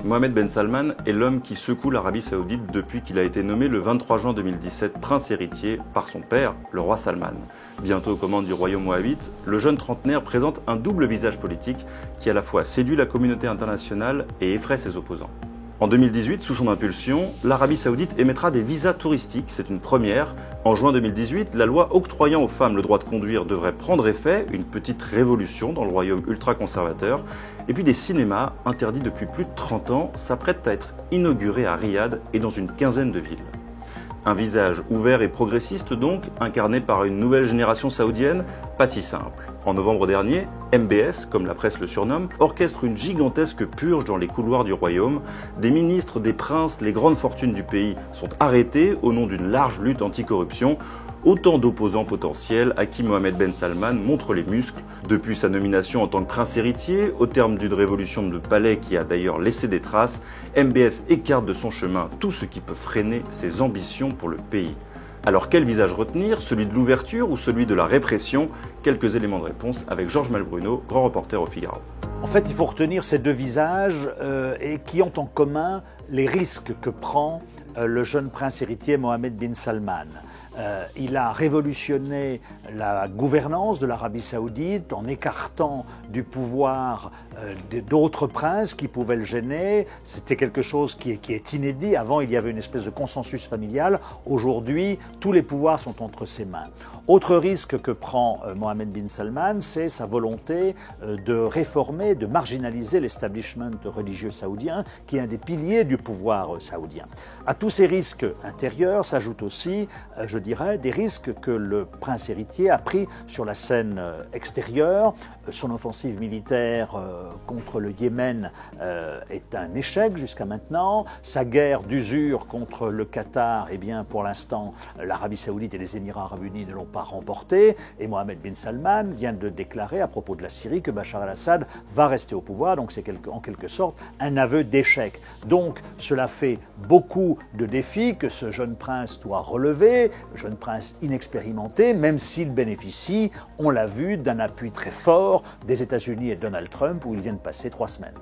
Mohammed Ben Salman est l'homme qui secoue l'Arabie Saoudite depuis qu'il a été nommé le 23 juin 2017 prince héritier par son père, le roi Salman. Bientôt aux commandes du royaume wahhabite, le jeune trentenaire présente un double visage politique qui à la fois séduit la communauté internationale et effraie ses opposants. En 2018, sous son impulsion, l'Arabie Saoudite émettra des visas touristiques, c'est une première. En juin 2018, la loi octroyant aux femmes le droit de conduire devrait prendre effet, une petite révolution dans le royaume ultra-conservateur. Et puis des cinémas, interdits depuis plus de 30 ans, s'apprêtent à être inaugurés à Riyad et dans une quinzaine de villes. Un visage ouvert et progressiste donc, incarné par une nouvelle génération saoudienne, pas si simple. En novembre dernier, MBS, comme la presse le surnomme, orchestre une gigantesque purge dans les couloirs du royaume. Des ministres, des princes, les grandes fortunes du pays sont arrêtés au nom d'une large lutte anticorruption. Autant d'opposants potentiels à qui Mohammed Ben Salman montre les muscles. Depuis sa nomination en tant que prince héritier, au terme d'une révolution de palais qui a d'ailleurs laissé des traces, MBS écarte de son chemin tout ce qui peut freiner ses ambitions pour le pays. Alors quel visage retenir, celui de l'ouverture ou celui de la répression? Quelques éléments de réponse avec Georges Malbruno, grand reporter au Figaro. En fait, il faut retenir ces deux visages et qui ont en commun les risques que prend le jeune prince héritier Mohammed bin Salman. Il a révolutionné la gouvernance de l'Arabie Saoudite en écartant du pouvoir d'autres princes qui pouvaient le gêner. C'était quelque chose qui est inédit. Avant, il y avait une espèce de consensus familial. Aujourd'hui, tous les pouvoirs sont entre ses mains. Autre risque que prend Mohammed bin Salman, c'est sa volonté de réformer, de marginaliser l'establishment religieux saoudien, qui est un des piliers du pouvoir saoudien. À tous ces risques intérieurs s'ajoutent aussi, je dirais, des risques que le prince héritier a pris sur la scène extérieure. Son offensive militaire contre le Yémen est un échec jusqu'à maintenant. Sa guerre d'usure contre le Qatar, eh bien, pour l'instant, l'Arabie Saoudite et les Émirats Arabes Unis ne l'ont pas remporté. Et Mohammed bin Salman vient de déclarer à propos de la Syrie que Bachar al-Assad va rester au pouvoir. Donc c'est en quelque sorte un aveu d'échec. Donc cela fait beaucoup de défis que ce jeune prince doit relever, jeune prince inexpérimenté, même s'il bénéficie, on l'a vu, d'un appui très fort des États-Unis et de Donald Trump où il vient de passer 3 semaines.